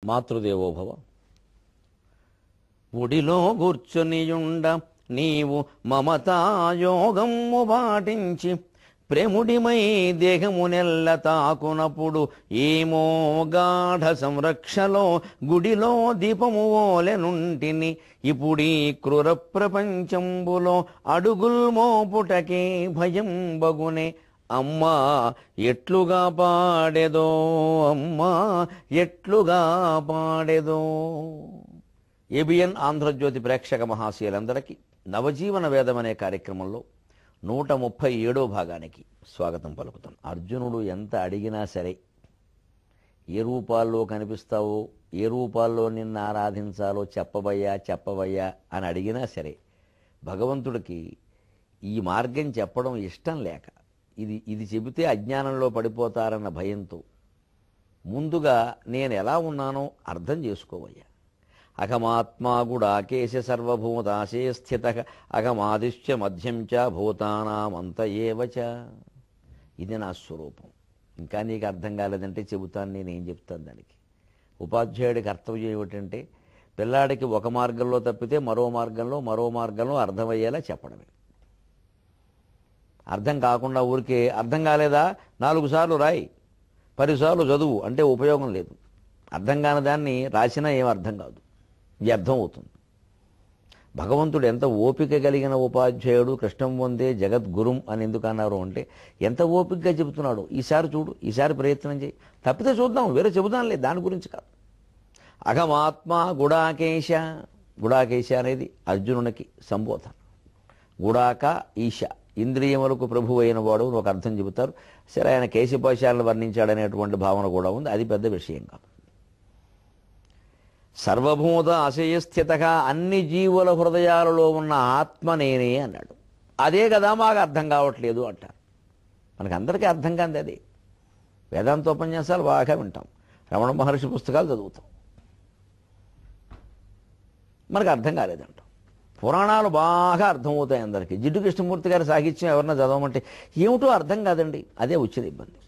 మాతృదేవోభవ. ఒడిలో కూర్చొనియుండ నీవు మమతాయోగము పాటించి ప్రేముడిమై దేహమునెల్ల తాకునప్పుడు ఏమో గాఢ సంరక్షలో గుడిలో దీపము ఓలెనుంటిని ఇప్పుడీ క్రూర ప్రపంచంబులో అడుగుల్ మోపుటకే భయం బగునే. అమ్మా ఎట్లుగా పాడెదో, అమ్మా ఎట్లుగా పాడెదో. ఏబిఎన్ ఆంధ్రజ్యోతి ప్రేక్షక మహాశయులందరికీ నవజీవన వేదం అనే కార్యక్రమంలో 137వ భాగానికి స్వాగతం పలుకుతాం. అర్జునుడు ఎంత అడిగినా సరే, ఏ రూపాల్లో కనిపిస్తావో, ఏ రూపాల్లో నిన్ను ఆరాధించాలో చెప్పవయ్యా అని అడిగినా సరే, భగవంతుడికి ఈ మార్గం చెప్పడం ఇష్టం లేక, ఇది చెబితే అజ్ఞానంలో పడిపోతారన్న భయంతో ముందుగా నేను ఎలా ఉన్నానో అర్థం చేసుకోవయ్యా. అహమాత్మా గుడాకేశ సర్వభూతాశే స్థిత అహమాదిశ్య మధ్యం చ భూతానామంత ఏవ చ. ఇది నా స్వరూపం. ఇంకా నీకు అర్థం కాలేదంటే చెబుతాను, నేనేం చెప్తాను దానికి. ఉపాధ్యాయుడి కర్తవ్యం ఏమిటంటే పిల్లాడికి ఒక మార్గంలో తప్పితే మరో మార్గంలో అర్థమయ్యేలా చెప్పడమే. అర్థం కాకుండా ఊరికే అర్థం కాలేదా 4 సార్లు రాయి, 10 సార్లు చదువు అంటే ఉపయోగం లేదు. అర్థం కాని దాన్ని రాసినా ఏం అర్థం కాదు, వ్యర్థం అవుతుంది. భగవంతుడు ఎంత ఓపిక కలిగిన ఉపాధ్యాయుడు, కృష్ణం వందే జగద్గురుం అని ఎందుకు అన్నారు అంటే ఎంత ఓపికగా చెబుతున్నాడు. ఈసారి చూడు, ఈసారి ప్రయత్నం చేయి, తప్పితే చూద్దాం, వేరే చెబుదాంలే, దాని గురించి కాదు. అహమాత్మా గుడాకేశ. గుడాకేశ అనేది అర్జునునికి సంబోధన. గుడాక ఈశ, ఇంద్రియములకు ప్రభు అయిన వాడు ఒక అర్థం చెబుతారు. సరే, ఆయన కేశపాశాలను వర్ణించాడనేటువంటి భావన కూడా ఉంది, అది పెద్ద విషయం కాదు. సర్వభూత ఆశయస్థితగా అన్ని జీవుల హృదయాలలో ఉన్న ఆత్మ నేనే అన్నాడు. అదే కదా మాకు అర్థం కావట్లేదు అంటారు. మనకు అందరికీ అర్థం కాదు అదే. వేదాంతోపన్యాసాలు బాగా వింటాం, రమణ మహర్షి పుస్తకాలు చదువుతాం, మనకు అర్థం కాలేదంటాం. పురాణాలు బాగా అర్థమవుతాయి అందరికీ. జిడ్డు కృష్ణమూర్తి గారి సాహిత్యం ఎవరన్నా చదవమంటే ఏమిటో అర్థం కాదండి, అదే వచ్చిన ఇబ్బంది.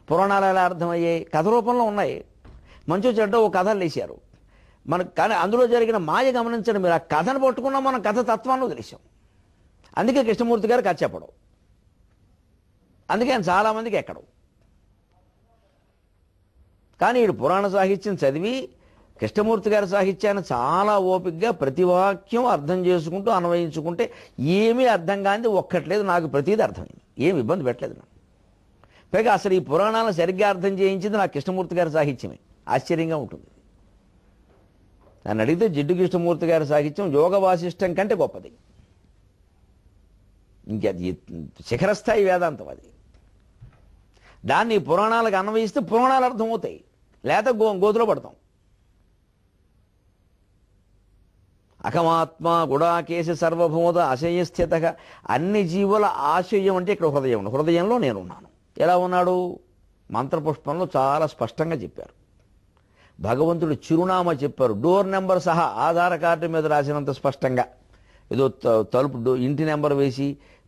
పురాణాలు ఎలా అర్థమయ్యాయి? కథ రూపంలో ఉన్నాయి. మంచో చెడ్డ ఓ కథలు వేశారు మనకు, కానీ అందులో జరిగిన మాయ గమనించండి మీరు. ఆ కథను పట్టుకున్నాం, మనం కథ తత్వాన్ని వదిలేసాం. అందుకే కృష్ణమూర్తి గారు కథ చెప్పడం, అందుకే ఆయన చాలామందికి ఎక్కడం. కానీ ఈ పురాణ సాహిత్యం చదివి కృష్ణమూర్తి గారి సాహిత్యాన్ని చాలా ఓపికగా ప్రతి వాక్యం అర్థం చేసుకుంటూ అన్వయించుకుంటే ఏమీ అర్థం కానిది ఒక్కట్లేదు. నాకు ప్రతిదీ అర్థమైంది, ఏమి ఇబ్బంది పెట్టలేదు నాకు. పైగా అసలు ఈ పురాణాలను సరిగ్గా అర్థం చేయించింది నాకు కృష్ణమూర్తి గారి సాహిత్యమే. ఆశ్చర్యంగా ఉంటుంది. నన్ను అడిగితే జిడ్డు కృష్ణమూర్తి గారి సాహిత్యం యోగ వాసిష్టం కంటే గొప్పది. ఇంకది శిఖరస్థాయి వేదాంతం అది. దాన్ని పురాణాలకు అన్వయిస్తే పురాణాలు అర్థమవుతాయి, లేక గోతులో పడతాం. అహమాత్మ గుడాకేశ సర్వభూత ఆశయస్థితగా, అన్ని జీవుల ఆశయం అంటే ఇక్కడ హృదయం. హృదయంలో నేనున్నాను. ఎలా ఉన్నాడు? మంత్రపుష్పంలో చాలా స్పష్టంగా చెప్పారు. భగవంతుడు చిరునామా చెప్పారు, డోర్ నెంబర్ సహా ఆధార్ కార్డు మీద రాసినంత స్పష్టంగా. ఏదో తలుపు ఇంటి నెంబర్ వేసి,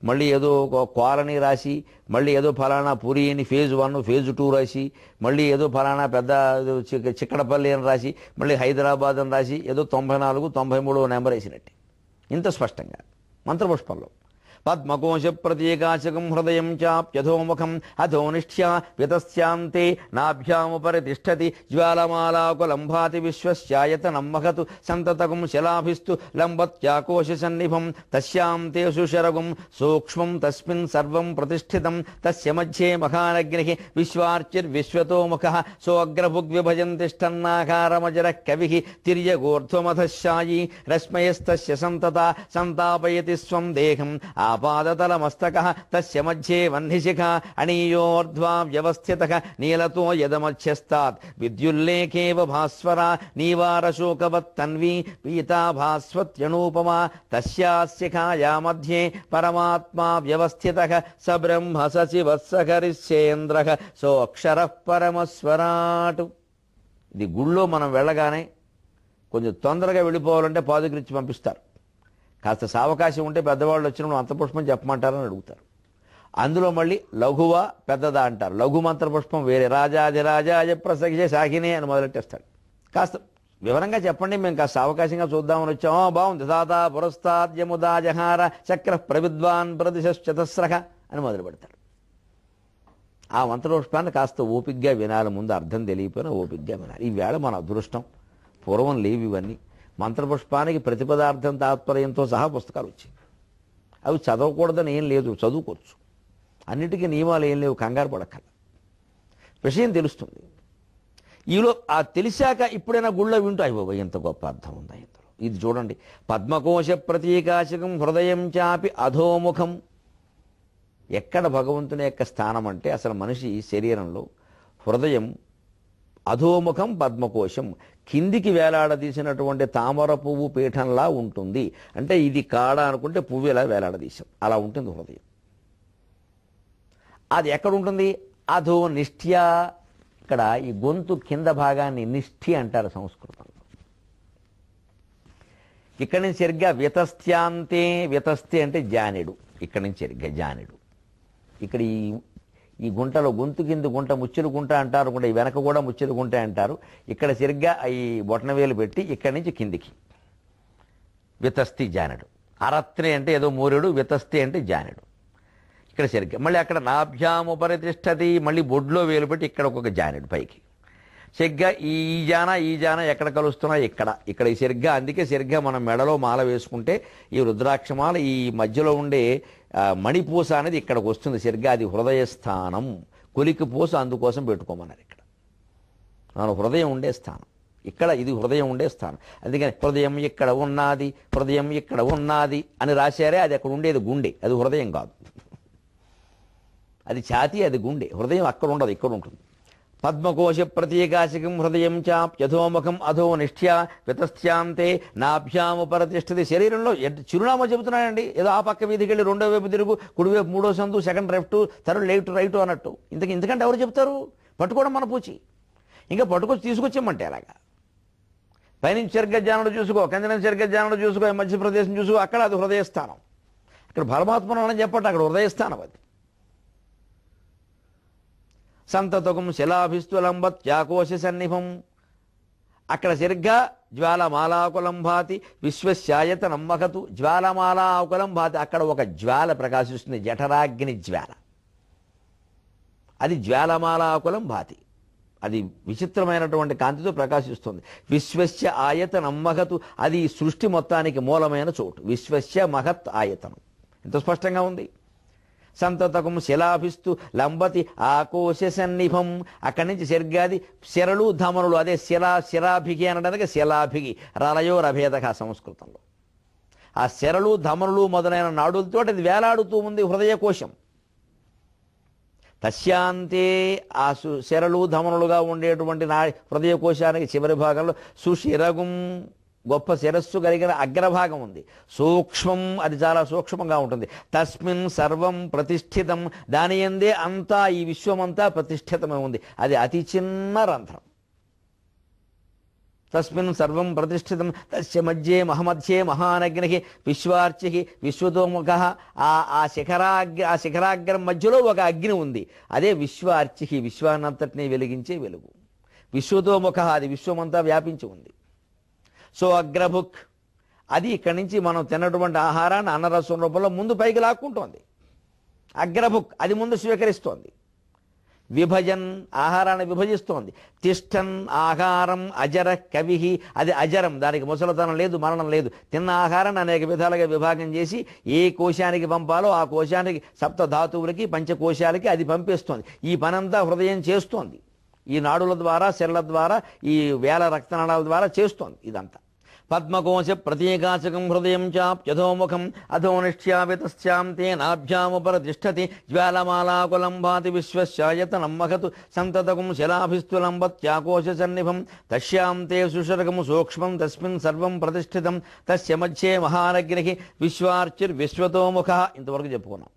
మళ్ళీ ఏదో కాలనీ రాసి, మళ్ళీ ఏదో ఫలానా పురి అని ఫేజ్ 1 ఫేజ్ 2 రాసి, మళ్ళీ ఏదో ఫలానా పెద్ద చిక్కడపల్లి అని రాసి, మళ్ళీ హైదరాబాద్ అని రాసి, ఏదో 94 93 నెంబర్ వేసినట్టు ఇంత స్పష్టంగా మంత్రపుష్పంలో. పద్మకోశ ప్రత్యేకాశకం హృదయం చాప్యధోముఖం అధోనిష్ఠ్యా వితస్యాంతే నాభ్యాముపరి తిష్టతి జ్వాలమాలాకులంభాతి విశ్వస్యాయతనం మహతు సంతతకం శలాభిస్తు లంబత్యాకోశ సన్నిభం తస్యాంతే సుశరగం సూక్ష్మం తస్మిన్ సర్వం ప్రతిష్ఠితం తస్య మధ్యే మహానగ్ని విశ్వార్చిర్విశ్వతోముఖః సోగ్రభుగ్విభజన్ తిష్టన్నాకారమజరః కవిః తిర్యగోర్ధ్వమధశాయీ రశ్మయస్తస్య సంతతా సంతాపయతి స్వం దేహం ఆపాదతలమస్తకః తస్య మధ్యే వహ్నిశిఖా అనీయోర్ధ్వా వ్యవస్థితః నీలతో యదమధ్యస్తాత్ విద్యుల్లేఖేవ భాస్వరా నీవారశోకవత్తన్వీ పీతా భాస్వత్యనూపమా తస్యాశిఖాయా మధ్యే పరమాత్మా వ్యవస్థితః స బ్రహ్మ సచివత్సకరిశ్చేంద్రః సోక్షరః పరమస్వరాట్. ఇది గుళ్ళో మనం వెళ్ళగానే కొంచెం తొందరగా వెళ్ళిపోవాలంటే పాదుకరించి పంపిస్తారు. కాస్త సావకాశం ఉంటే పెద్దవాళ్ళు వచ్చినప్పుడు మంత్రపుష్పం చెప్పమంటారని అడుగుతారు. అందులో మళ్ళీ లఘువ పెద్దదా అంటారు. లఘు మంత్రపుష్పం వేరే. రాజాధిరాజాయ ప్రసఖ్య శాఖినే అని మొదలెట్టేస్తాడు. కాస్త వివరంగా చెప్పండి, మేము కాస్త అవకాశంగా చూద్దామని వచ్చాం. బాగుంది. దాత పురస్తాద్యముదా జహార చక్ర ప్రవిద్వాన్ ప్రతిశతస్రహ అని మొదలు పెడతారు. ఆ మంత్రపుష్పాన్ని కాస్త ఓపిగ్గా వినాలి. ముందు అర్థం తెలియపోయినా ఓపిగ్గా వినాలి. ఈవేళ మన అదృష్టం, పూర్వం లేవు ఇవన్నీ. మంత్రపుష్పానికి ప్రతిపదార్థం తాత్పర్యంతో సహా పుస్తకాలు వచ్చాయి. అవి చదవకూడదని ఏం లేదు, చదువుకోవచ్చు. అన్నిటికీ నియమాలు ఏం లేవు, కంగారు పడక్కల. విషయం తెలుస్తుంది. ఈలో ఆ తెలిసాక ఇప్పుడైనా గుళ్ళో వింటూ అయిపోయి ఎంత గొప్ప అర్థం ఉందా ఇందులో. ఇది చూడండి, పద్మకోశ ప్రతీకాశకం హృదయం చాపి అధోముఖం. ఎక్కడ భగవంతుని యొక్క స్థానం అంటే అసలు మనిషి శరీరంలో హృదయం అధోముఖం పద్మకోశం, కిందికి వేలాడదీసినటువంటి తామర పువ్వు పీఠంలా ఉంటుంది. అంటే ఇది కాడ అనుకుంటే పువ్వు ఇలా వేలాడదీశాం, అలా ఉంటుంది హృదయం. అది ఎక్కడ ఉంటుంది? అధో నిష్ఠ్యా. ఇక్కడ ఈ గొంతు కింద భాగాన్ని నిష్ఠి అంటారు సంస్కృతంలో. ఇక్కడి నుంచి సరిగ్గా వితస్థ్యాంతే, వితస్థి అంటే జానెడు, ఇక్కడి నుంచి సరిగ్గా జానెడు. ఇక్కడ ఈ గుంటలో గొంతు కింద గుంట ముచ్చెలు గుంట అంటారు, కూడా ఈ వెనక కూడా ముచ్చెలు గుంట అంటారు. ఇక్కడ సరిగ్గా ఈ బొటనవేలు పెట్టి ఇక్కడి నుంచి కిందికి వితస్థి జానెడు. అరత్రి అంటే ఏదో మూరెడు, వితస్థి అంటే జానెడు. ఇక్కడ సరిగ్గా మళ్ళీ అక్కడ నాభ్యాముపరి తిష్టతి, మళ్ళీ బొడ్లో వేలు పెట్టి ఇక్కడ ఒక్కొక్క జానెడు పైకి. సరిగ్గా ఈ జాన ఎక్కడ కలుస్తున్నాయి? ఇక్కడ ఈ సరిగ్గా. అందుకే సరిగ్గా మనం మెడలో మాల వేసుకుంటే ఈ రుద్రాక్షమాల ఈ మధ్యలో ఉండే మణిపూస అనేది ఇక్కడికి వస్తుంది సరిగ్గా. అది హృదయస్థానం. కొలికి పూస అందుకోసం పెట్టుకోమన్నారు. ఇక్కడ మన హృదయం ఉండే స్థానం ఇక్కడ, ఇది హృదయం ఉండే స్థానం. అందుకని హృదయం ఇక్కడ ఉన్నది, హృదయం ఇక్కడ ఉన్నది అని రాశారే, అది అక్కడ ఉండేది గుండె, అది హృదయం కాదు. అది ఛాతీ, అది గుండె. హృదయం అక్కడ ఉండదు, ఇక్కడ ఉంటుంది. పద్మకోశ ప్రతీకాశకం హృదయం చాప్యధోముఖం అధో నిష్ఠ్యా వితస్థ్యాంతే నాభ్యాముపరతిష్ఠతి. శరీరంలో చిరునామా చెబుతున్నాయండి. ఏదో ఆ పక్క వీధికి వెళ్ళి రెండో వైపు తిరుగు, కుడివైపు మూడో సందు, second left, third left right అన్నట్టు. ఇంతకంటే ఎవరు చెప్తారు? పట్టుకోవడం మన పూచి. ఇంకా పట్టుకొచ్చి తీసుకొచ్చామంటే అలాగా. పైనుంచి సరిగ్గా జానుడు చూసుకో, కింద నుంచి సరిగ్గా జానుడు చూసుకో, మధ్యప్రదేశం చూసుకో, అక్కడ అది హృదయస్థానం. ఇక్కడ పరమాత్మను అని చెప్పండి, అక్కడ హృదయస్థానం అది. సంతతకం శిలాభిస్వలంబత్యాకోశ సన్నిభం. అక్కడ సరిగ్గా జ్వాలమాలాకులం భాతి విశ్వశాయతనం మహతు. జ్వాలమాలాకులం భాతి, అక్కడ ఒక జ్వాల ప్రకాశిస్తుంది, జఠరాగ్ని జ్వాల. అది జ్వాలమాలాకులం భాతి, అది విచిత్రమైనటువంటి కాంతితో ప్రకాశిస్తుంది. విశ్వస్య ఆయతనం మహతు, అది సృష్టి మొత్తానికి మూలమైన చోటు. విశ్వస్య మహత్ ఆయతనం, ఎంత స్పష్టంగా ఉంది. సంతతకం శిలాభిస్తు లంబతి ఆకోశ సన్నిభం. అక్కడి నుంచి సరిగ్గాది శిరలు ధమనులు, అదే శిరాభిగి అనడానికి శిలాభిగి, రలయోరభేదక సంస్కృతంలో. ఆ శిరలు ధమనులు మొదలైన నాడులతో అది వేలాడుతూ ఉంది హృదయకోశం. తస్యాంతే, ఆ శిరలు ధమనులుగా ఉండేటువంటి హృదయకోశానికి చివరి భాగంలో సుశిరగుం, గొప్ప శిరస్సు కలిగిన అగ్రభాగం ఉంది. సూక్ష్మం, అది చాలా సూక్ష్మంగా ఉంటుంది. తస్మిన్ సర్వం ప్రతిష్ఠితం, దాని యందే అంతా, ఈ విశ్వమంతా ప్రతిష్ఠితమై ఉంది. అది అతి చిన్న రంధ్రం. తస్మిన్ సర్వం ప్రతిష్ఠితం తస్య మధ్యే మహమధ్యే మహానగ్ని విశ్వార్చి విశ్వతోముఖ. ఆ శిఖరాగ్రం మధ్యలో ఒక అగ్ని ఉంది, అదే విశ్వార్చి, విశ్వాన్నంతటినీ వెలిగించే వెలుగు. విశ్వతోముఖ, అది విశ్వమంతా వ్యాపించి ఉంది. సో అగ్రభుక్, అది ఇక్కడి నుంచి మనం తిన్నటువంటి ఆహారాన్ని అన్నరసం రూపంలో ముందు పైకి లాక్కుంటోంది. అగ్రభుక్, అది ముందు స్వీకరిస్తోంది. విభజన్, ఆహారాన్ని విభజిస్తోంది. తిష్టన్ ఆహారం అజర కవి, అది అజరం, దానికి ముసలతనం లేదు, మరణం లేదు. తిన్న ఆహారాన్ని అనేక విధాలుగా విభాగం చేసి ఏ కోశానికి పంపాలో ఆ కోశానికి, సప్త ధాతువులకి పంచకోశాలకి అది పంపిస్తోంది. ఈ పనంతా హృదయం చేస్తోంది. ఈ నాడుల ద్వారా, శిరల ద్వారా, ఈ వేల రక్తనాళాల ద్వారా చేస్తోంది ఇదంతా. పద్మకోశ ప్రతీకాశకం హృదయం చాప్యధోముఖం అధో నిష్ఠ్యావితశ్చాం తేనాభ్యాముపరతిష్ఠతి జ్వాలమాలాకులం భాతి విశ్వశాయతనం మహతు. సంతతకం శిలాభిస్తులంబత్యాకోశ సన్నిభం తస్యాం తే సుషర్గం సూక్ష్మం తస్మిన్ సర్వం ప్రతిష్ఠితం తస్య మధ్యే మహానగ్ని విశ్వార్చిర్విశ్వతోముఖ. ఇంతవరకు చెప్పుకున్నాం.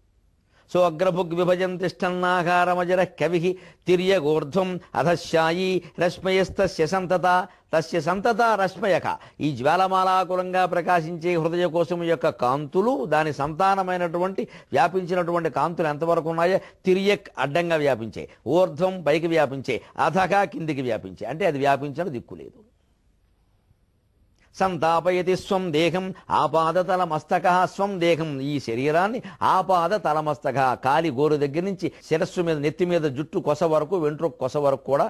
సో అగ్రభుగ్ విభజన్ తిష్టన్నాకారమజర కవి తిర్యగోర్ధ్వం అధశాయి రశ్మయస్తస్య సంతత. తస్య సంతత రశ్మయక, ఈ జ్వాలమాలాకులంగా ప్రకాశించే హృదయ కోశం యొక్క కాంతులు, దాని సంతానమైనటువంటి వ్యాపించినటువంటి కాంతులు ఎంతవరకు ఉన్నాయో, తిరియక్ అడ్డంగా వ్యాపించాయి, ఊర్ధ్వం పైకి వ్యాపించాయి, అధగా కిందికి వ్యాపించాయి. అంటే అది వ్యాపించిన దిక్కు లేదు. సంతాపయతి స్వం దేహం ఆపాదతలమస్తక స్వం దేహం, ఈ శరీరాన్ని ఆపాదతలమస్తక, కాలి గోరు దగ్గర నుంచి శిరస్సు మీద నెత్తి మీద జుట్టు కొస వరకు వెంట్రుక కొస వరకు కూడా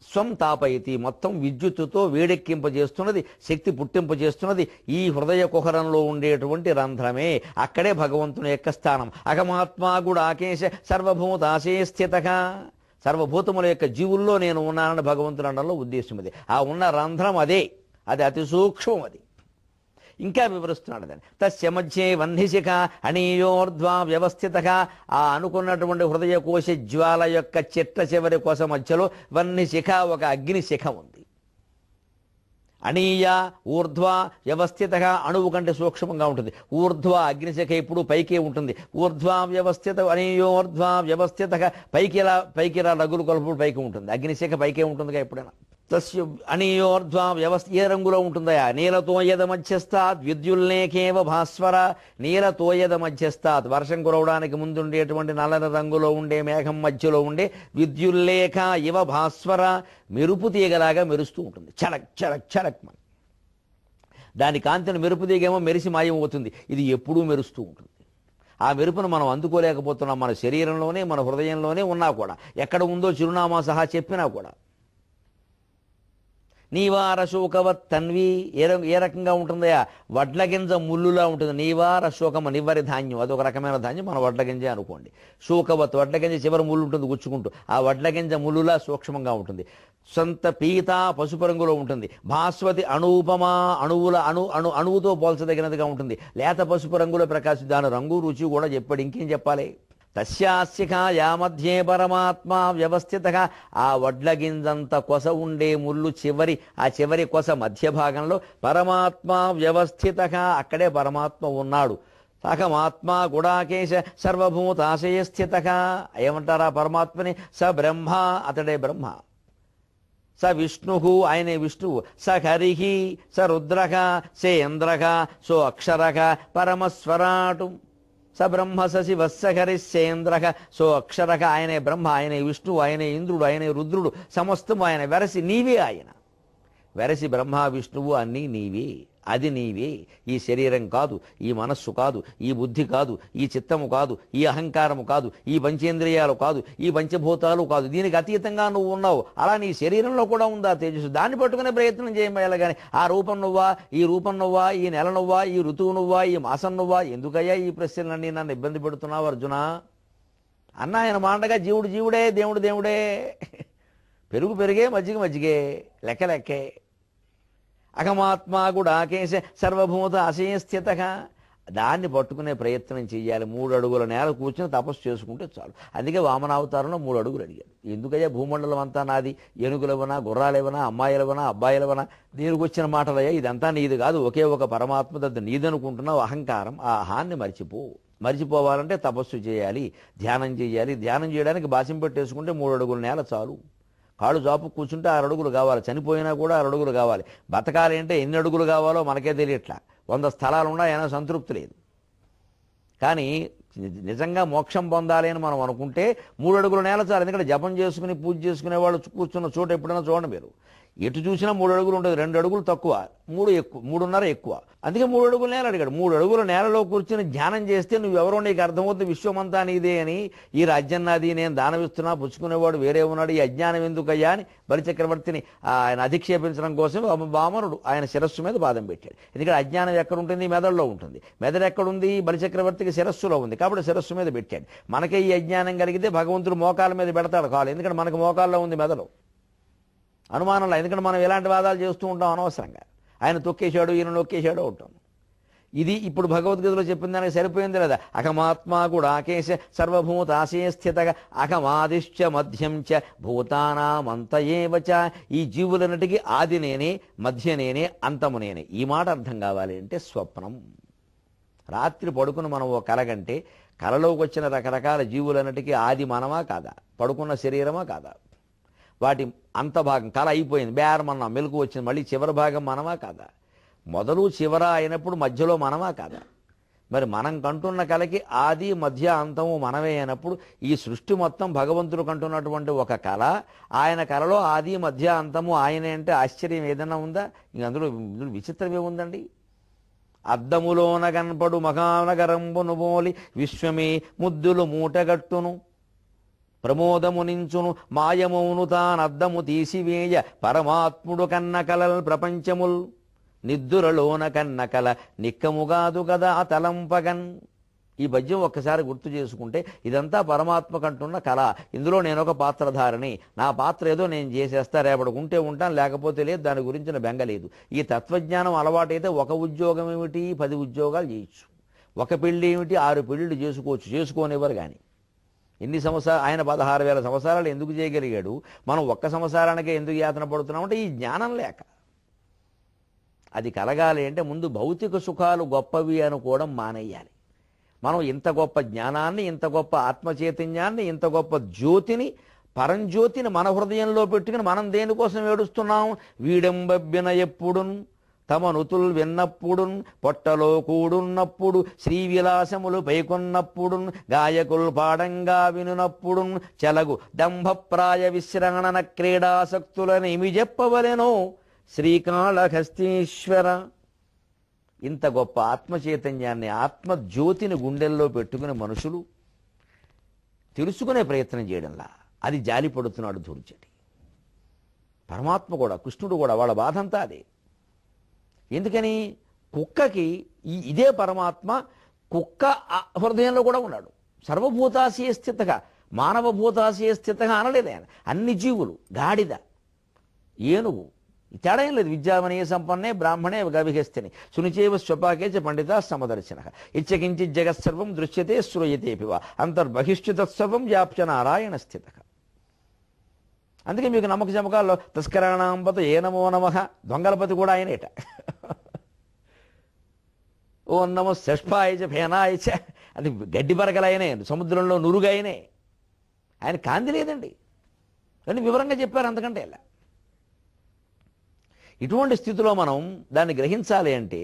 స్వం తాపయతి, మొత్తం విద్యుత్తుతో వేడెక్కింపజేస్తున్నది, శక్తి పుట్టింపజేస్తున్నది ఈ హృదయ కుహరంలో ఉండేటువంటి రంధ్రమే. అక్కడే భగవంతుని యొక్క స్థానం. అహమాత్మా గుడాకేశ సర్వభూతాశే స్థితగా, సర్వభూతముల యొక్క జీవుల్లో నేను ఉన్నానని భగవంతుని అనడంలో ఉద్దేశం అది. ఆ ఉన్న రంధ్రం అదే, అది అతి సూక్ష్మం. అది ఇంకా వివరిస్తున్నాడు దాన్ని. తస్య మధ్యే వహ్నిశిఖ అణీయోర్ధ్వా వ్యవస్థితగా, ఆ అనుకున్నటువంటి హృదయ కోశ జ్వాల యొక్క చిట్ట చివరి కోశ మధ్యలో వహ్నిశిఖ, ఒక అగ్ని శిఖ ఉంది. అణీయ ఊర్ధ్వ వ్యవస్థితగా, అణువు కంటే సూక్ష్మంగా ఉంటుంది. ఊర్ధ్వ అగ్నిశిఖ ఇప్పుడు పైకే ఉంటుంది. ఊర్ధ్వ వ్యవస్థిత అణీయోర్ధ్వ వ్యవస్థితగా, పైకి రా రగులు కొలుపుడు పైకి ఉంటుంది. అగ్నిశిఖ పైకే ఉంటుందిగా ఎప్పుడైనా. తస్య అణీయోర్ధ్వ వ్యవస్థ ఏ రంగులో ఉంటుందయా? నీలతోయద మధ్యస్థాత్ విద్యుల్లేఖేవ భాస్వర, నీలతోయద మధ్యస్థాత్, వర్షం కురవడానికి ముందుండేటువంటి నల్లని రంగులో ఉండే మేఘం మధ్యలో ఉండే విద్యుల్లేఖ ఇవ భాస్వర, మెరుపు తీగలాగా మెరుస్తూ ఉంటుంది. చలక్ చలక్ చలక్ మన దాని కాంతిని మెరుపు తీగేమో మెరిసి మాయమవుతుంది. ఇది ఎప్పుడూ మెరుస్తూ ఉంటుంది. ఆ మెరుపును మనం అందుకోలేకపోతున్నాం. మన శరీరంలోనే మన హృదయంలోనే ఉన్నా కూడా, ఎక్కడ ఉందో చిరునామా సహా చెప్పినా కూడా. నీవార శోకవత్ తన్వి, ఏ రకంగా ఉంటుందయా? వడ్ల గింజ ముల్లులా ఉంటుంది. నీవార శోకమ, నివ్వరి ధాన్యం, అదొక రకమైన ధాన్యం. మన వడ్ల గింజ అనుకోండి. శోకవత్, వడ్ల గింజ చివరి ముళ్ళు ఉంటుంది గుచ్చుకుంటూ, ఆ వడ్ల గింజ ముల్లులా సూక్ష్మంగా ఉంటుంది. సొంత పీత, పసుపు రంగులో ఉంటుంది. భాస్వతి అనూపమా, అణువుతో పోల్చదగినదిగా ఉంటుంది. లేత పసుపు రంగులో ప్రకాశం, దాని రంగు రుచి కూడా చెప్పాడు. ఇంకేం చెప్పాలి? తస్యాశిఖాయా మధ్యే పరమాత్మ వ్యవస్థితగా, ఆ వడ్ల గింజంత కొస ఉండే ముళ్ళు ఆ చివరి కొస మధ్య భాగంలో పరమాత్మ వ్యవస్థితగా, అక్కడే పరమాత్మ ఉన్నాడు. అహమాత్మ గుడాకేశ సర్వభూతాశయ స్థితగా, ఏమంటారా పరమాత్మని? స బ్రహ్మ, అతడే బ్రహ్మ. స విష్ణు, ఆయనే విష్ణువు. స హరిః, స రుద్రః, సేంద్రః, సో అక్షరః పరమస్వరాటు. స బ్రహ్మ స శివ స హరిశ్చేంద్రః, సో అక్షరః, ఆయనే బ్రహ్మ, ఆయనే విష్ణువు, ఆయనే ఇంద్రుడు, ఆయనే రుద్రుడు, సమస్తము ఆయన. వెరసి నీవే ఆయన. వెరసి బ్రహ్మ విష్ణువు అన్నీ నీవే, అది నీవే. ఈ శరీరం కాదు, ఈ మనస్సు కాదు, ఈ బుద్ధి కాదు, ఈ చిత్తము కాదు, ఈ అహంకారము కాదు, ఈ పంచేంద్రియాలు కాదు, ఈ పంచభూతాలు కాదు. దీనికి అతీతంగా నువ్వు ఉన్నావు. అలా నీ శరీరంలో కూడా ఉందా తేజస్సు? దాన్ని పట్టుకునే ప్రయత్నం చేయమేయాలి. కానీ ఆ రూపం నువ్వా, ఈ రూపం నువ్వా, ఈ నెల నువ్వా, ఈ ఋతువు నువ్వా, ఈ మాసం నువ్వా? ఎందుకయ్యా ఈ ప్రశ్నలన్నీ నన్ను ఇబ్బంది పెడుతున్నావు అర్జున అన్న. ఆయన మాటగా జీవుడు జీవుడే, దేవుడు దేవుడే. పెరుగు పెరిగే, మజ్జిగ మజ్జిగే, లెక్క లెక్కే. అహమాత్మా గుడాకేశ సర్వభూత అశయ స్థితగా, దాన్ని పట్టుకునే ప్రయత్నం చేయాలి. 3 అడుగుల నేల కూర్చొని తపస్సు చేసుకుంటే చాలు. అందుకే వామనావతారంలో 3 అడుగులు అడిగాడు. ఎందుకయ్యా భూమండలం అంతా నాది, ఏనుగులవనా, గుర్రాలేవనా, అమ్మాయిలవనా, అబ్బాయిలవనా, దీనికి వచ్చిన మాటలయ్యా? ఇదంతా నీది కాదు, ఒకే ఒక పరమాత్మ దద్ద నీదనుకుంటున్నావు. అహంకారం, ఆ అహాన్ని మర్చిపోవాలంటే తపస్సు చేయాలి, ధ్యానం చేయాలి. ధ్యానం చేయడానికి బాసిం పెట్టేసుకుంటే 3 అడుగుల నేల చాలు. కాళ్ళు చాపు కూర్చుంటే 6 అడుగులు కావాలి. చనిపోయినా కూడా 6 అడుగులు కావాలి. బతకాలి అంటే ఎన్ని అడుగులు కావాలో మనకే తెలియట్లా. 100 స్థలాలు ఉన్నా అయినా సంతృప్తి లేదు. కానీ నిజంగా మోక్షం పొందాలి అని మనం అనుకుంటే 3 అడుగుల నేల చాలు. ఎందుకంటే జపం చేసుకుని పూజ చేసుకునే వాళ్ళు కూర్చున్న చోట ఎప్పుడైనా చూడండి మీరు, ఎటు చూసినా 3 అడుగులు ఉంటుంది. 2 అడుగులు తక్కువ, 3 ఎక్కువ, 3.5 ఎక్కువ. అందుకే 3 అడుగుల నేల అడిగాడు. 3 అడుగుల నేలలో కూర్చుని ధ్యానం చేస్తే నువ్వెవరో నీకు అర్థమవుతుంది. విశ్వమంతా నీదే అని, ఈ రాజ్యం నాది, నేను దానమిస్తున్నా, పుచ్చుకునేవాడు వేరే ఉన్నాడు, ఈ అజ్ఞానం ఎందుకయ్యా అని బలిచక్రవర్తిని ఆయన అధిక్షేపించడం కోసం వామనుడు ఆయన శిరస్సు మీద పాదం పెట్టాడు. ఎందుకంటే అజ్ఞానం ఎక్కడ ఉంటుంది? మెదడులో ఉంటుంది. మెదడు ఎక్కడుంది? బలిచక్రవర్తికి శిరస్సులో ఉంది. కాబట్టి శిరస్సు మీద పెట్టాడు. మనకే ఈ అజ్ఞానం కలిగితే భగవంతుడు మోకాల మీద పెడతాడు కాలు. ఎందుకంటే మనకు మోకాల్లో ఉంది మెదడు. అనుమానంలో, ఎందుకంటే మనం ఎలాంటి వాదాలు చేస్తూ ఉంటాం అనవసరంగా. ఆయన తొక్కేశాడు, ఈయన నొక్కేశాడు ఉంటాం. ఇది ఇప్పుడు భగవద్గీతలో చెప్పిన దానికి సరిపోయింది లేదా? అహమాత్మా గుడాకేశ సర్వభూత ఆశయ స్థితగా అహమాదిశ్చ మధ్యం చ భూతానామంత ఏవచ, ఈ జీవులన్నిటికీ ఆది నేనే, మధ్య నేనే, అంతము నేనే. ఈ మాట అర్థం కావాలి అంటే స్వప్నం. రాత్రి పడుకుని మనం ఓ కలగంటే కలలోకి వచ్చిన రకరకాల జీవులన్నిటికీ ఆది మనమా కాదా? పడుకున్న శరీరమా కాదా? వాటి అంత భాగం కళ అయిపోయింది, బేరమన్నాం, మెలకు వచ్చింది, మళ్ళీ చివరి భాగం మనమా కాదా? మొదలు చివర అయినప్పుడు మధ్యలో మనమా కాదా? మరి మనం కంటున్న కళకి ఆది మధ్య అంతము మనమే అయినప్పుడు ఈ సృష్టి మొత్తం భగవంతుడు కంటున్నటువంటి ఒక కళ, ఆయన కళలో ఆది మధ్య అంతము ఆయనే అంటే ఆశ్చర్యం ఏదైనా ఉందా? ఇంక అందులో విచిత్రం ఏముందండి? అద్దములోన కనపడు మహానగరంబును బోలి విశ్వమే ముద్దులు మూటగట్టును ప్రమోదము నించును మాయమౌను తానద్దము తీసివేయ పరమాత్ముడు కన్న కలల్ ప్రపంచముల్ నిద్దురలోన కన్న కల నిక్కముగాదు కదా తలంపగన్. ఈ పద్యం ఒక్కసారి గుర్తు చేసుకుంటే ఇదంతా పరమాత్మ కంటున్న కళ. ఇందులో నేను ఒక పాత్రధారిని, నా పాత్ర ఏదో నేను చేసేస్తా, రేపటికి ఉంటే ఉంటాను, లేకపోతే లేదు, దాని గురించిన బెంగ లేదు. ఈ తత్వజ్ఞానం అలవాటైతే ఒక ఉద్యోగం ఏమిటి 10 ఉద్యోగాలు చేయొచ్చు, ఒక పెళ్ళి ఏమిటి 6 పెళ్ళిళ్ళు చేసుకోవచ్చు, చేసుకోనివ్వరు. కానీ ఎన్ని సంవత్సరాలు ఆయన 16,000 సంవత్సరాలు ఎందుకు చేయగలిగాడు? మనం ఒక్క సంవత్సరానికే ఎందుకు యాతన పడుతున్నామంటే ఈ జ్ఞానం లేక. అది కలగాలి అంటే ముందు భౌతిక సుఖాలు గొప్పవి అనుకోవడం మానేయాలి. మనం ఇంత గొప్ప జ్ఞానాన్ని, ఇంత గొప్ప ఆత్మచైతన్యాన్ని, ఇంత గొప్ప జ్యోతిని, పరంజ్యోతిని మన హృదయంలో పెట్టుకుని మనం దేనికోసం ఏడుస్తున్నాం? వీడెంబబ్బిన ఎప్పుడున్ తమ నుతులు విన్నప్పుడున్ పొట్టలో కూడున్నప్పుడు శ్రీవిలాసములు పైకొన్నప్పుడున్ గాయకులు పాడంగా వినునప్పుడున్ చెలగు దంభప్రాయ విశ్రణన క్రీడాసక్తులని ఇమి చెప్పవలెనో శ్రీకాళహస్తీశ్వర. ఇంత గొప్ప ఆత్మచైతన్యాన్ని, ఆత్మజ్యోతిని గుండెల్లో పెట్టుకుని మనుషులు తెలుసుకునే ప్రయత్నం చేయడంలా అది జాలి పడుతున్నాడు ధూర్జటి. పరమాత్మ కూడా, కృష్ణుడు కూడా వాళ్ళ బాధంతా అదే. ఎందుకని? కుక్కకి ఇదే పరమాత్మ కుక్క హృదయంలో కూడా ఉన్నాడు. సర్వభూతాశయ స్థితగా, మానవభూతాశయ స్థితగా అనలేదు ఆయన. అన్ని జీవులు, గాడిద, ఏనుగు, తేడా ఏం లేదు. విద్యామనీయ సంపన్నే బ్రాహ్మణే గవిహస్తిని సునిచేవ స్వపాకే చ పండిత సమదర్శన ఇచ్చకించి జగత్సర్వం దృశ్యతే శ్రూయతేపివ అంతర్బహిష్ఠితత్సర్వం వ్యాప్య నారాయణ స్థిత. అందుకే మీకు నమ్మక చమకాల్లో తస్కరాణాంపత ఏ నమో నమః, దొంగలపతి కూడా ఆయనేట. ఓ నమో శష్పాయచ ఫేనాయచ, అది గడ్డి పరకలైనే, సముద్రంలో నురుగైనే. ఆయన కాంతి లేదండి అని వివరంగా చెప్పారు. అంతకంటే ఇలా ఇటువంటి స్థితిలో మనం దాన్ని గ్రహించాలి అంటే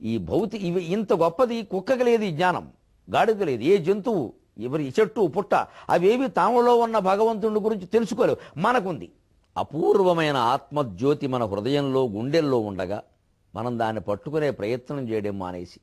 ఈ ఇంత గొప్పది కుక్కకి లేదు, ఈ జ్ఞానం గాడిద లేదు, ఏ జంతువు, ఎవరి చెట్టు పుట్ట అవేవి తాములో ఉన్న భగవంతుడి గురించి తెలుసుకోలేవు. మనకుంది అపూర్వమైన ఆత్మజ్యోతి మన హృదయంలో, గుండెల్లో ఉండగా మనం దాన్ని పట్టుకునే ప్రయత్నం చేయడం మానేసి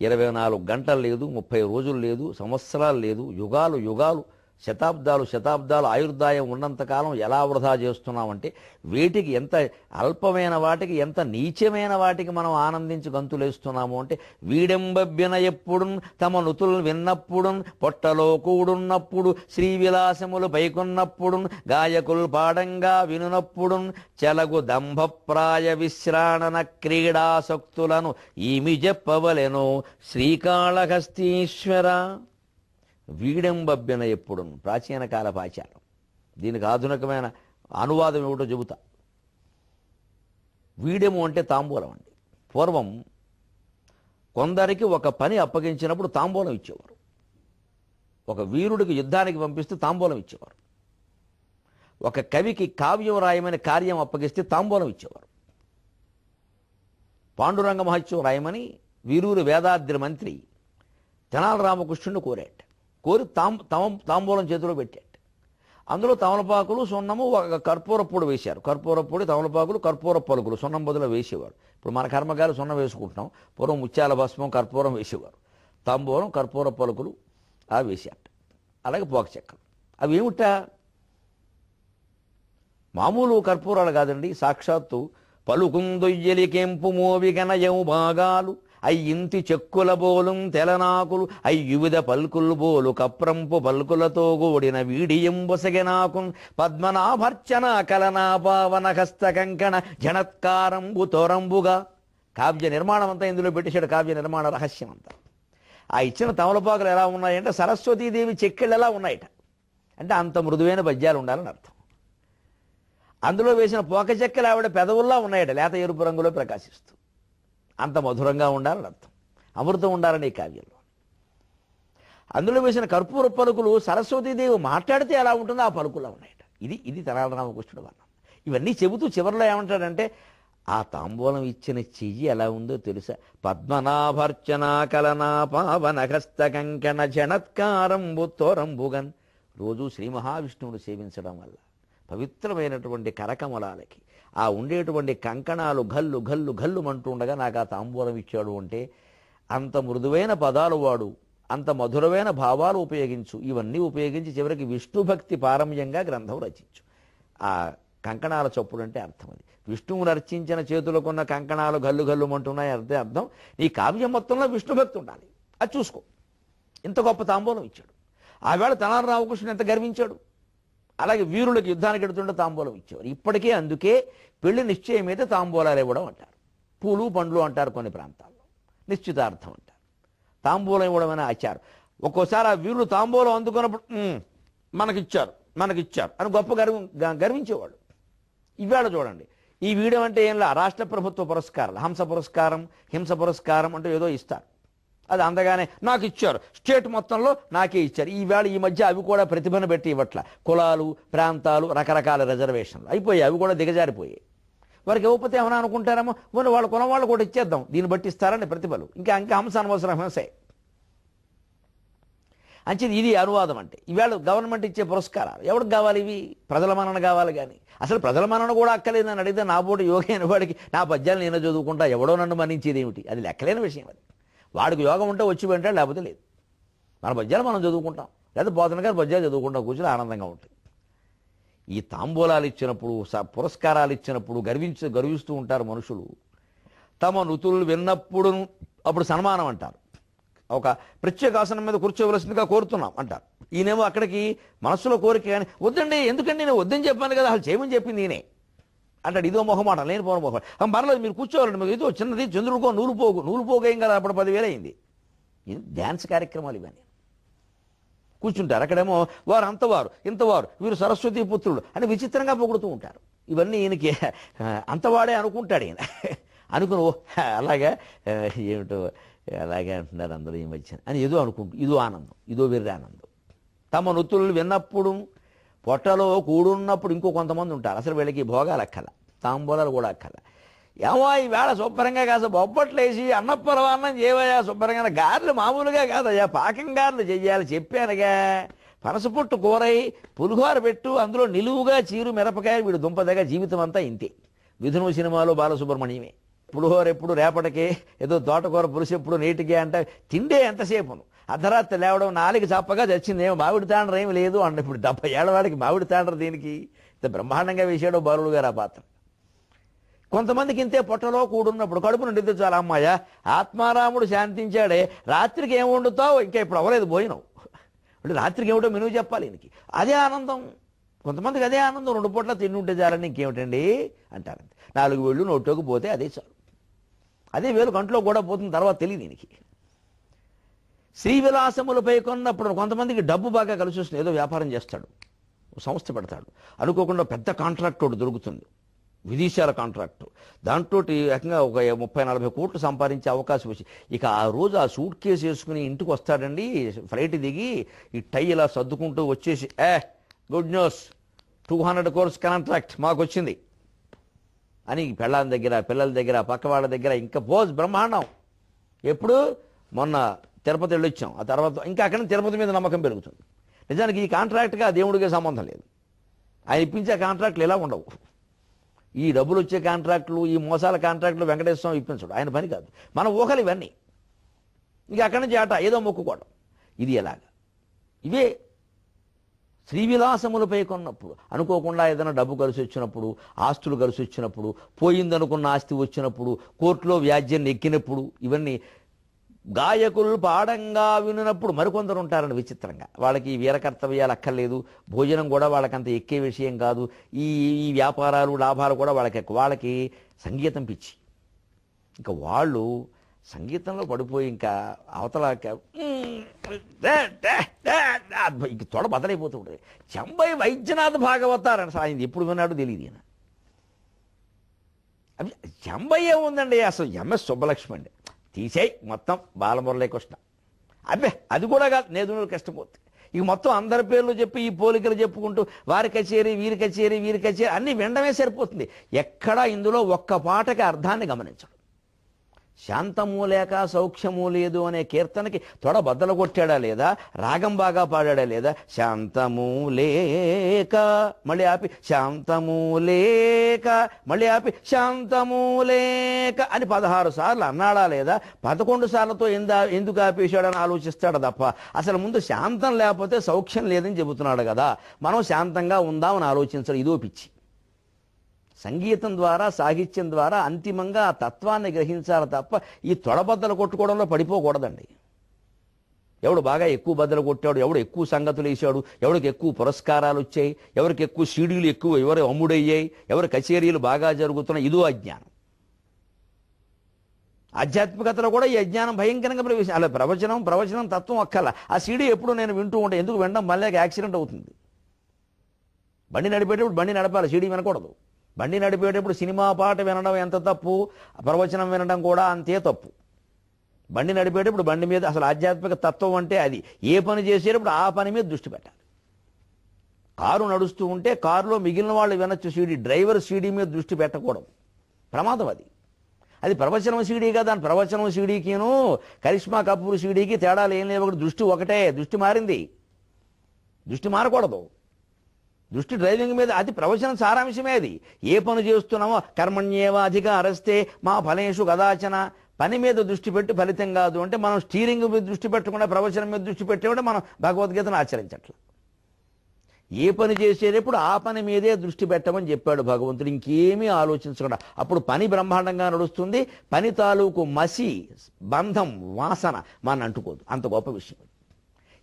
24 గంటలు లేదు, 30 రోజులు లేదు, సంవత్సరాలు లేదు, యుగాలు యుగాలు, శతాబ్దాలు శతాబ్దాలు ఆయుర్దాయం ఉన్నంతకాలం ఎలా వృధా చేస్తున్నామంటే వేటికి, ఎంత అల్పమైన వాటికి, ఎంత నీచమైన వాటికి మనం ఆనందించి గంతులేస్తున్నాము అంటే వీడెంబబ్బిన ఎప్పుడు తమ నుతులు విన్నప్పుడు పొట్టలో కూడున్నప్పుడు శ్రీవిలాసములు పైకొన్నప్పుడు గాయకులు పాడంగా వినునప్పుడు చెలగు దంభప్రాయ విశ్రాణన క్రీడాసక్తులను ఈమి చెప్పవలెను శ్రీకాళహస్తీశ్వర. వీడెంబబ్బిన ఎప్పుడు ప్రాచీన కాలపు ఆచారం. దీనికి ఆధునికమైన అనువాదం ఏమిటో చెబుతా. వీడెము అంటే తాంబూలం అండి. పూర్వం కొందరికి ఒక పని అప్పగించినప్పుడు తాంబూలం ఇచ్చేవారు. ఒక వీరుడికి యుద్ధానికి పంపిస్తే తాంబూలం ఇచ్చేవారు. ఒక కవికి కావ్యం రాయమని కార్యం అప్పగిస్తే తాంబూలం ఇచ్చేవారు. పాండురంగ మహత్యం రాయమని వీరూరు వేదాద్రి మంత్రి తెనాలి రామకృష్ణుడిని కోరాట. కోరి తాంబూలం చేతిలో పెట్టాడు. అందులో తమలపాకులు, సున్నము, కర్పూర పొడి వేశారు. కర్పూర పొడి, తమలపాకులు, కర్పూర పలుకులు సున్నం బదులు వేసేవారు. ఇప్పుడు మన కర్మకాయలు సున్నం వేసుకుంటున్నాం, పూర్వం ముత్యాల భస్మం కర్పూరం వేసేవారు. తాంబూలం, కర్పూర పలుకులు అవి వేసాట. అలాగే పోక చెక్కలు. అవి ఏమిటా? మామూలు కర్పూరాలు కాదండి, సాక్షాత్తు పలుకుందొయ్యలికెంపు మోవిగనయం భాగాలు అయ్యింతి చెక్కుల బోలుం తెలనాకులు అయ్యువిధ పల్కులు బోలు కప్రంపు పల్కులతో కూడిన వీడియంబొసగెనాకున్ పద్మనాభర్చన కలనా పావన హస్త కంకణ జనత్కారంబు తోరంబుగా. కావ్య నిర్మాణం అంతా ఇందులో పెట్టేశాడు, కావ్య నిర్మాణ రహస్యం అంతా. ఆ ఇచ్చిన తమలపాకులు ఎలా ఉన్నాయంటే సరస్వతీదేవి చెక్కిళ్ళు ఎలా ఉన్నాయట. అంటే అంత మృదువైన పద్యాలు ఉండాలని అర్థం. అందులో వేసిన పోక చెక్కలు ఆవిడ పెదవుల్లా ఉన్నాయట, లేత ఎరుపు రంగులో ప్రకాశిస్తూ. అంత మధురంగా ఉండాలని అర్థం, అమృతం ఉండాలని ఈ కావ్యంలో. అందులో వేసిన కర్పూర పలుకులు సరస్వతీదేవి మాట్లాడితే ఎలా ఉంటుందో ఆ పలుకులా ఉన్నాయట. ఇది తెనాలి రామకృష్ణుడు వర్ణం. ఇవన్నీ చెబుతూ చివరిలో ఏమంటాడంటే ఆ తాంబూలం ఇచ్చిన చెయ్యి ఎలా ఉందో తెలుసా? పద్మనాభర్చనా కలనా పావనహస్త కంకణ జనత్కారంబుతోరంబుగన్. రోజు శ్రీ మహావిష్ణువును సేవించడం వల్ల పవిత్రమైనటువంటి కరకమలాలకి ఆ ఉండేటువంటి కంకణాలు గల్లు గల్లు గల్లు అంటుండగా నాకు ఆ తాంబూలం ఇచ్చాడు అంటే, అంత మృదువైన పదాలు వాడు, అంత మధురమైన భావాలు ఉపయోగించు, ఇవన్నీ ఉపయోగించి చివరికి విష్ణు భక్తి పారమ్యంగా గ్రంథం రచించు. ఆ కంకణాల చప్పుడు అంటే అర్థం అది. విష్ణువుని అర్చించిన చేతులకున్న కంకణాలు గల్లు గల్లు అంటున్నాయి అర్థం అర్థం నీ కావ్యం మొత్తంలో విష్ణు భక్తి ఉండాలి. అది చూసుకో. ఇంత గొప్ప తాంబూలం ఇచ్చాడు. ఆవేళ తెనాలి రామకృష్ణుడు ఎంత గర్వించాడు. అలాగే వీరులకు యుద్ధానికి ఎడుతుంటే తాంబూలం ఇచ్చేవారు. ఇప్పటికే అందుకే పెళ్లి నిశ్చయం అయితే తాంబూలాలు ఇవ్వడం అంటారు. పూలు పండ్లు అంటారు కొన్ని ప్రాంతాల్లో, నిశ్చితార్థం అంటారు. తాంబూలం ఇవ్వడం అనే ఆచారం. ఒక్కోసారి ఆ వీరులు తాంబూలం అందుకున్నప్పుడు మనకిచ్చారు మనకిచ్చారు అని గొప్ప గర్వించేవాడు. ఇవాళ చూడండి, ఈ వీడియో అంటే ఏంలా, రాష్ట్ర ప్రభుత్వ పురస్కారాలు, హంస పురస్కారం హింస పురస్కారం అంటూ ఏదో ఇస్తారు. అది అందగానే నాకు ఇచ్చారు, స్టేట్ మొత్తంలో నాకే ఇచ్చారు. ఈవేళ ఈ మధ్య అవి కూడా ప్రతిభను పెట్టి ఇవ్వట్ల. కులాలు ప్రాంతాలు రకరకాల రిజర్వేషన్లు అయిపోయాయి, అవి కూడా దిగజారిపోయాయి. వారికి ఇవ్వకపోతే ఏమైనా అనుకుంటారేమో, వాళ్ళ కులం వాళ్ళు కూడా ఇచ్చేద్దాం, దీన్ని బట్టి ఇస్తారని ప్రతిభలు. ఇంకా హంస అనవసరం, హింసే అంచేది. ఇది అనువాదం అంటే. ఈవేళ గవర్నమెంట్ ఇచ్చే పురస్కారాలు ఎవరికి కావాలి? ఇవి ప్రజల మన్నన కావాలి. కానీ అసలు ప్రజల మన్నన కూడా అక్కలేదని అడిగితే నా పోటీ యోగి అయిన వాడికి నా పద్యాలు నేను చదువుకుంటా, ఎవడో నన్ను మన్నించేది ఏమిటి? అది లెక్కలేని విషయం. అది వాడికి యోగం ఉంటే వచ్చి వెంటాడు, లేకపోతే లేదు. మన పద్యాలు మనం చదువుకుంటాం, లేదా పోతన గారు పద్యాలు చదువుకుంటాం, కూర్చొని ఆనందంగా ఉంటుంది. ఈ తాంబూలాలు ఇచ్చినప్పుడు పురస్కారాలు ఇచ్చినప్పుడు గర్విస్తూ ఉంటారు మనుషులు. తమ నుతులు విన్నప్పుడు అప్పుడు సన్మానం అంటారు. ఒక ప్రత్యేక ఆసనం మీద కూర్చోవలసిందిగా కోరుతున్నాం అంటారు. ఈయనేమో అక్కడికి మనస్సులో కోరిక కానీ వద్దండి, ఎందుకండి నేను వద్దని చెప్పాను కదా, అసలు చేయమని చెప్పింది నేనే అంటాడు. ఇదో మొహమాట, లేని పోను మొహమాట. మరలేదు మీరు కూర్చోవాలండి, మీకు ఏదో చిన్నది చంద్రుడికో నూలు పోగేం కదా, అప్పుడు 10,000 అయింది. డ్యాన్స్ కార్యక్రమాలు ఇవన్నీ. కూర్చుంటారు అక్కడేమో వారు అంతవారు ఇంతవారు, వీరు సరస్వతి పుత్రుడు అని విచిత్రంగా పొగుడుతూ ఉంటారు. ఇవన్నీ ఈయనకి అంతవాడే అనుకుంటాడు ఈయన. అనుకుని అలాగా ఏమిటో అలాగే అంటున్నారు అందరూ ఈ మధ్య అని ఏదో ఇదో ఆనందం, ఇదో వెర్రి ఆనందం. తమ నుతులు విన్నప్పుడు పొట్టలో కూడున్నప్పుడు ఇంకో కొంతమంది ఉంటారు, అసలు వీళ్ళకి భోగాలు అక్కల, తాంబూలాలు కూడా అక్కల. ఏమో ఈవేళ శుభ్రంగా కాస్త బొబ్బట్లేసి అన్నపరవాన్నం చేయవయ్యా, శుభ్రంగా గారెలు మామూలుగా కాదయ్యా, పాకం గారెలు చెయ్యాలి చెప్పానుగా. పనసపుట్టు కూరై పులిహోర పెట్టు, అందులో నిలువుగా చీరు మిరపకాయ, వీడు దుంపదగా జీవితం అంతా ఇంతే. విధును సినిమాలో బాలసుబ్రహ్మణ్యమే. పులిహోర ఎప్పుడు రేపటికే, ఏదో తోటకూర పులుసు ఎప్పుడు నీటికే అంటే తిండే ఎంతసేపును. అర్ధరాత్రి లేవడం, నాలుగు చప్పగా చచ్చింది, ఏమో మామిడి తాండ్ర ఏమి లేదు అండి. ఇప్పుడు 70 ఏళ్ల వాడికి మామిడి తాండ్ర దీనికి ఇంత బ్రహ్మాండంగా వేసాడో బాలుడు గారు ఆ పాత్ర. కొంతమందికి ఇంతే పొట్టలో కూడున్నప్పుడు కడుపు నిండితే చాలా, అమ్మాయ ఆత్మారాముడు శాంతించాడే, రాత్రికి ఏం వండుతావు, ఇంకా ఇప్పుడు అవ్వలేదు భోజనం అంటే రాత్రికి ఏమిటో మెనువు చెప్పాలి ఈయనకి. అదే ఆనందం, కొంతమందికి అదే ఆనందం. 2 పూట్ల తిండి ఉంటే చాలని ఇంకేమిటండి అంటారు. 4 వేళ్ళు నోట్లోకి పోతే అదే చాలు. అదే వేలు కంట్లో కూడా పోతున్న తర్వాత తెలియదు ఈయనకి. శ్రీ విలాసములపై కొన్నప్పుడు కొంతమందికి డబ్బు బాగా కలిసి వస్తుంది, ఏదో వ్యాపారం చేస్తాడు, సంస్థ పెడతాడు, అనుకోకుండా పెద్ద కాంట్రాక్ట్ ఒకటి దొరుకుతుంది, విదేశాల కాంట్రాక్టు. దాంట్లో ఏకంగా ఒక 30-40 కోట్లు సంపాదించే అవకాశం వచ్చి, ఇక ఆ రోజు ఆ సూట్ కేసు వేసుకుని ఇంటికి వస్తాడండి, ఫ్లైట్ దిగి ఈ టై ఇలా సర్దుకుంటూ వచ్చేసి, గుడ్ న్యూస్, 200 crores కాంట్రాక్ట్ మాకు వచ్చింది అని పెళ్ళాల దగ్గర పిల్లల దగ్గర పక్క వాళ్ళ దగ్గర ఇంకా పోజ్ బ్రహ్మాండం. ఎప్పుడు మొన్న తిరుపతి వెళ్ళొచ్చాం, ఆ తర్వాత ఇంకా అక్కడ తిరుపతి మీద నమ్మకం పెరుగుతుంది. నిజానికి ఈ కాంట్రాక్ట్గా దేవుడికి సంబంధం లేదు, ఆయన ఇప్పించే కాంట్రాక్టులు ఎలా ఉండవు. ఈ డబ్బులు వచ్చే కాంట్రాక్టులు, ఈ మోసాల కాంట్రాక్టులు వెంకటేశ్వర స్వామి ఇప్పించడు, ఆయన పని కాదు. మన ఊహలు ఇవన్నీ, ఇంకా అక్కడి నుంచి ఆట ఏదో మొక్కుకోవడం. ఇది ఎలాగా? ఇవే శ్రీవిలాసములపై కొన్నప్పుడు, అనుకోకుండా ఏదైనా డబ్బు కలిసి వచ్చినప్పుడు, ఆస్తులు కలిసి వచ్చినప్పుడు, పోయిందనుకున్న ఆస్తి వచ్చినప్పుడు, కోర్టులో వ్యాజ్యం ఎక్కినప్పుడు, ఇవన్నీ గాయకులు పాడంగా విన్నప్పుడు. మరికొందరు ఉంటారని విచిత్రంగా, వాళ్ళకి వీరకర్తవ్యాలు అక్కర్లేదు, భోజనం కూడా వాళ్ళకంత ఎక్కే విషయం కాదు, ఈ వ్యాపారాలు లాభాలు కూడా వాళ్ళకి సంగీతం పిచ్చి. ఇంకా వాళ్ళు సంగీతంలో పడిపోయి ఇంకా అవతల ఇంక తొడ బదలైపోతూ ఉంటుంది. చెంబై వైద్యనాథ్ భాగవతారని ఆయన ఎప్పుడు విన్నాడు తెలియదు ఈయన. అవి చెంబై ఏముందండి, అసలు ఎంఎస్ సుబ్బలక్ష్మి అండి, తీసేయి మొత్తం బాలమురళీకృష్ణ. అబ్బే అది కూడా కాదు, నేదునూరు కృష్ణమూర్తి. ఇక మొత్తం అందరి పేర్లు చెప్పి ఈ పోలికలు చెప్పుకుంటూ వారి కచేరీ వీరి కచేరీ వీరి కచేరీ అన్నీ వినడమే సరిపోతుంది. ఎక్కడా ఇందులో ఒక్క పాటకి అర్థాన్ని గమనించడం. శాంతము లేక సౌఖ్యము లేదు అనే కీర్తనకి తొడ బద్దలు కొట్టాడా లేదా, రాగం బాగా పాడాడా లేదా, శాంతము లేక మళ్ళీ ఆపి శాంతము లేక మళ్ళీ ఆపి శాంతము లేక అని 16 సార్లు అన్నాడా లేదా, 11 సార్లతో ఎందుకు ఆపేశాడని ఆలోచిస్తాడు తప్ప అసలు ముందు శాంతం లేకపోతే సౌఖ్యం లేదని చెబుతున్నాడు కదా, మనం శాంతంగా ఉందామని ఆలోచించడం. ఇదో పిచ్చి. సంగీతం ద్వారా సాహిత్యం ద్వారా అంతిమంగా ఆ తత్వాన్ని గ్రహించాలి తప్ప ఈ తొడబద్దలు కొట్టుకోవడంలో పడిపోకూడదండి. ఎవడు బాగా ఎక్కువ బద్దలు కొట్టాడు, ఎవడు ఎక్కువ సంగతులు వేసాడు, ఎవరికి ఎక్కువ పురస్కారాలు వచ్చాయి, ఎవరికి ఎక్కువ సీడీలు ఎక్కువ, ఎవరు అమ్ముడయ్యాయి, ఎవరి కచేరీలు బాగా జరుగుతున్నాయి, ఇదో అజ్ఞానం. ఆధ్యాత్మికతలో కూడా ఈ అజ్ఞానం భయంకరంగా ప్రవేశం. అలా ప్రవచనం తత్వం అక్కల ఆ సీడీ ఎప్పుడు నేను వింటూ ఉంటాను. ఎందుకు వినడం మళ్ళీ యాక్సిడెంట్ అవుతుంది. బండి నడిపేటప్పుడు బండి నడపాలి, సీడీ వినకూడదు. బండి నడిపేటప్పుడు సినిమా పాట వినడం ఎంత తప్పు, ప్రవచనం వినడం కూడా అంతే తప్పు. బండి నడిపేటప్పుడు బండి మీద అసలు ఆధ్యాత్మిక తత్వం అంటే అది. ఏ పని చేసేటప్పుడు ఆ పని మీద దృష్టి పెట్టాలి. కారు నడుస్తూ ఉంటే కారులో మిగిలిన వాళ్ళు వినొచ్చు సీడీ, డ్రైవర్ సీడీ మీద దృష్టి పెట్టకూడదు, ప్రమాదం అది. అది ప్రవచనం సీడీ కదా, ప్రవచనం సీడీకిను కరిష్మా కపూర్ సీడీకి తేడాలు ఏం లేవు. దృష్టి ఒకటే, దృష్టి మారింది, దృష్టి మారకూడదు. దృష్టి డ్రైవింగ్ మీద, అది ప్రవచనం సారాంశమే. అది ఏ పని చేస్తున్నామో కర్మణ్యేవ అధికారస్తే మా ఫలేషు కదాచన, పని మీద దృష్టి పెట్టి ఫలితం కాదు అంటే మనం స్టీరింగ్ మీద దృష్టి పెట్టకుండా ప్రవచనం మీద దృష్టి పెట్టేమంటే మనం భగవద్గీతను ఆచరించట్ల. ఏ పని చేసేటప్పుడు ఆ పని మీదే దృష్టి పెట్టమని చెప్పాడు భగవంతుడు, ఇంకేమీ ఆలోచించకుండా. అప్పుడు పని బ్రహ్మాండంగా నడుస్తుంది, పని తాలూకు మసి బంధం వాసన మన అంటుకోదు. అంత గొప్ప విషయం.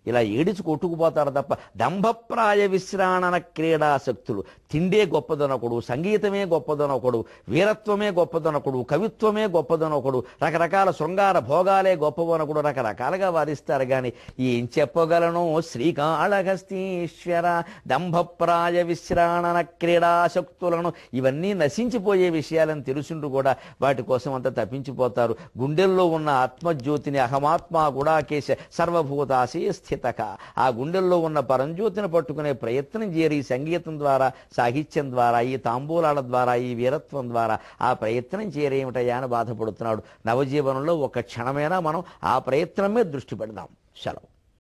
ఇలా ఏడిచి కొట్టుకుపోతారు తప్ప దంభప్రాయ విశ్రాణన క్రీడాశక్తులు. తిండే గొప్పదనొకడు, సంగీతమే గొప్పదనొకడు, వీరత్వమే గొప్పదనొకడు, కవిత్వమే గొప్పదనొకడు, రకరకాల శృంగార భోగాలే గొప్పవనొకడు, రకరకాలుగా వాదిస్తారు. కానీ ఏం చెప్పగలను శ్రీకాళహస్తీశ్వర దంభప్రాయ విశ్రాణన క్రీడాశక్తులను. ఇవన్నీ నశించిపోయే విషయాలని తెలుసుంటూ కూడా వాటి కోసం అంతా తప్పించిపోతారు. గుండెల్లో ఉన్న ఆత్మజ్యోతిని అహమాత్మ గుడాకేశ సర్వభూతాశే స్థితక, ఆ గుండెల్లో ఉన్న పరంజ్యోతిని పట్టుకునే ప్రయత్నం చేరి సంగీతం ద్వారా, సాహిత్యం ద్వారా, ఈ తాంబూలాల ద్వారా, ఈ వీరత్వం ద్వారా ఆ ప్రయత్నం చేరేమిటయా అని బాధపడుతున్నాడు. నవజీవనంలో ఒక క్షణమైనా మనం ఆ ప్రయత్నం మీద దృష్టి పెడదాం. సెలవు.